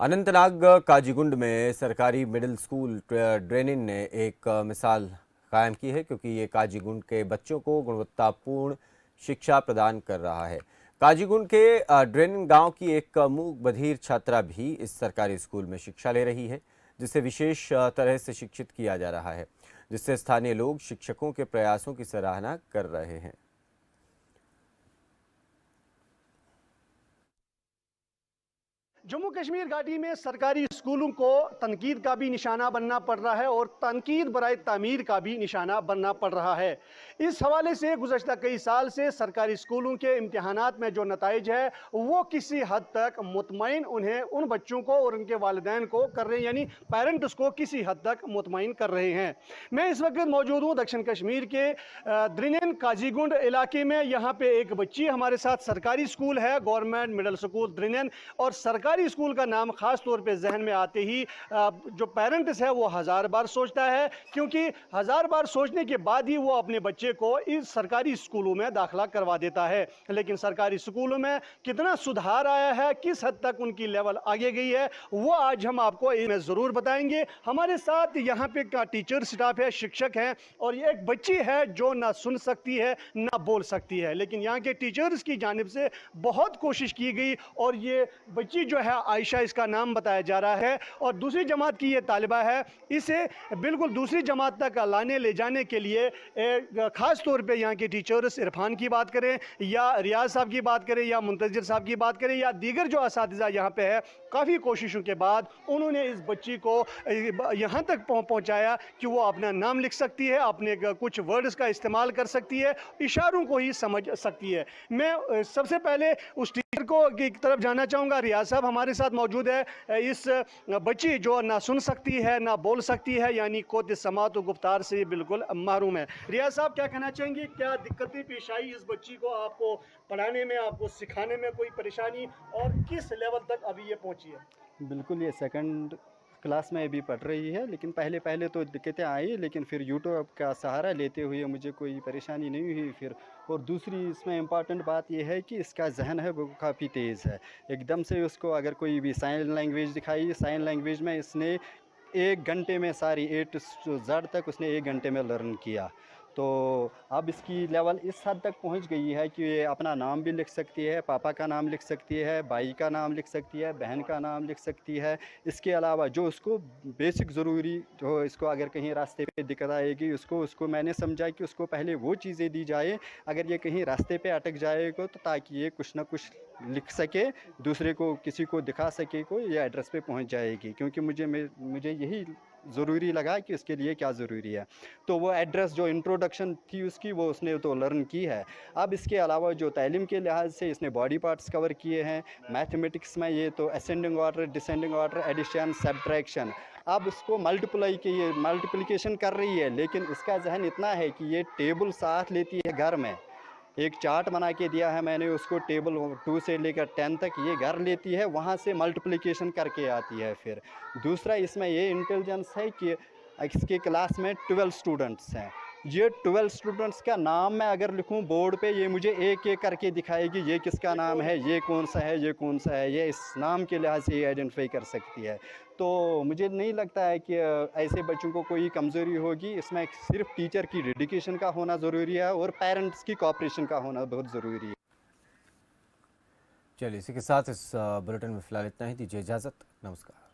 अनंतनाग काजीगुंड में सरकारी middle school ड्रेनिन ने एक मिसाल कायम की है, क्योंकि ये काजीगुंड के बच्चों को गुणवत्तापूर्ण शिक्षा प्रदान कर रहा है। काजीगुंड के ड्रेनिन गांव की एक मूक बधिर छात्रा भी इस सरकारी स्कूल में शिक्षा ले रही है, जिसे विशेष तरह से शिक्षित किया जा रहा है, जिससे स्थानीय लोग शिक्षकों के प्रयासों की सराहना कर रहे हैं। जम्मू कश्मीर घाटी में सरकारी स्कूलों को तनकीद का भी निशाना बनना पड़ रहा है और तनकीद बराए तामीर का भी निशाना बनना पड़ रहा है। इस हवाले से गुज़श्ता कई साल से सरकारी स्कूलों के इम्तिहानात में जो नताइज है वो किसी हद तक मुतमईन उन्हें उन बच्चों को और उनके वालिदैन को कर रहे हैं, यानी पेरेंट्स को किसी हद तक मुतमईन कर रहे हैं। मैं इस वक्त मौजूद हूँ दक्षिण कश्मीर के द्रिनेन काजीगुंड इलाके में। यहाँ पे एक बच्ची हमारे साथ, सरकारी स्कूल है गवर्नमेंट मिडिल स्कूल द्रिनेन, और सरकारी स्कूल का नाम खास तौर पे जहन में आते ही जो पेरेंट्स है वो हजार बार सोचता है, क्योंकि हजार बार सोचने के बाद ही वो अपने बच्चे को इस सरकारी स्कूलों में दाखिला करवा देता है। लेकिन सरकारी स्कूलों में कितना सुधार आया है, किस हद तक उनकी लेवल आगे गई है, वो आज हम आपको इसमें ज़रूर बताएंगे। हमारे साथ यहाँ पे का टीचर स्टाफ है, शिक्षक हैं, और ये एक बच्ची है जो ना सुन सकती है ना बोल सकती है, लेकिन यहाँ के टीचर्स की जानिब से बहुत कोशिश की गई और ये बच्ची जो है आयशा इसका नाम बताया जा रहा है और दूसरी जमात की ये तालिबा है। इसे बिल्कुल दूसरी जमात तक लाने ले जाने के लिए ख़ास तौर पे यहाँ के टीचर्स इरफान की बात करें या रियाज साहब की बात करें या मुंतज़िर साहब की बात करें या दीगर जो असातिज़ा यहाँ पे है, काफ़ी कोशिशों के बाद उन्होंने इस बच्ची को यहाँ तक पहुँचाया कि वो अपना नाम लिख सकती है, अपने कुछ वर्ड्स का इस्तेमाल कर सकती है, इशारों को ही समझ सकती है। मैं सबसे पहले उस टीचर को की तरफ जाना चाहूँगा। रियाज साहब हमारे साथ मौजूद है। इस बच्ची जो ना सुन सकती है ना बोल सकती है, यानी कोत समात व गुफ्तार से बिल्कुल महरूम है। रियाज साहब क्या कहना चाहेंगे, क्या दिक्कतें पेश आई इस बच्ची को, आपको पढ़ाने में, आपको सिखाने में कोई परेशानी, और किस लेवल तक अभी ये पहुंची है? बिल्कुल, ये सेकंड क्लास में अभी पढ़ रही है, लेकिन पहले तो दिक्कतें आई, लेकिन फिर यूट्यूब का सहारा लेते हुए मुझे कोई परेशानी नहीं हुई फिर। और दूसरी इसमें इम्पॉर्टेंट बात यह है कि इसका जहन है वो काफ़ी तेज़ है। एकदम से उसको अगर कोई भी साइन लैंग्वेज दिखाई, साइन लैंग्वेज में इसने 1 घंटे में सारी ए टू जेड तक उसने 1 घंटे में लर्न किया। तो अब इसकी लेवल इस हद तक पहुंच गई है कि ये अपना नाम भी लिख सकती है, पापा का नाम लिख सकती है, भाई का नाम लिख सकती है, बहन का नाम लिख सकती है। इसके अलावा जो उसको बेसिक ज़रूरी, जो इसको अगर कहीं रास्ते पे दिक्कत आएगी, उसको मैंने समझा कि उसको पहले वो चीज़ें दी जाए, अगर ये कहीं रास्ते पे अटक जाएगा तो ताकि ये कुछ ना कुछ लिख सके, दूसरे को किसी को दिखा सके, को ये एड्रेस पे पहुंच जाएगी। क्योंकि मुझे यही ज़रूरी लगा कि उसके लिए क्या ज़रूरी है। तो वो एड्रेस जो इंट्रोडक्शन थी उसकी, वो उसने तो लर्न की है। अब इसके अलावा जो तालीम के लिहाज से इसने बॉडी पार्ट्स कवर किए हैं, मैथमेटिक्स में ये तो ascending order, descending order, addition, subtraction. अब इसको मल्टीप्लिकेशन कर रही है, लेकिन इसका जहन इतना है कि ये टेबल साथ लेती है घर में। एक चार्ट बना के दिया है मैंने उसको, टेबल 2 से लेकर 10 तक ये घर लेती है, वहाँ से मल्टीप्लिकेशन करके आती है। फिर दूसरा इसमें ये इंटेलिजेंस है कि इसके क्लास में 12 स्टूडेंट्स हैं। ये 12 स्टूडेंट्स का नाम मैं अगर लिखूं बोर्ड पे, ये मुझे एक एक करके दिखाएगी, ये किसका नाम है, ये कौन सा है, ये कौन सा है। ये इस नाम के लिहाज से ये आइडेंटिफाई कर सकती है। तो मुझे नहीं लगता है कि ऐसे बच्चों को कोई कमज़ोरी होगी। इसमें सिर्फ टीचर की डेडिकेशन का होना ज़रूरी है और पेरेंट्स की कोऑपरेशन का होना बहुत ज़रूरी है। चलिए, इसी के साथ इस बुलेटिन में फिलहाल इतना ही। दीजिए इजाज़त। नमस्कार।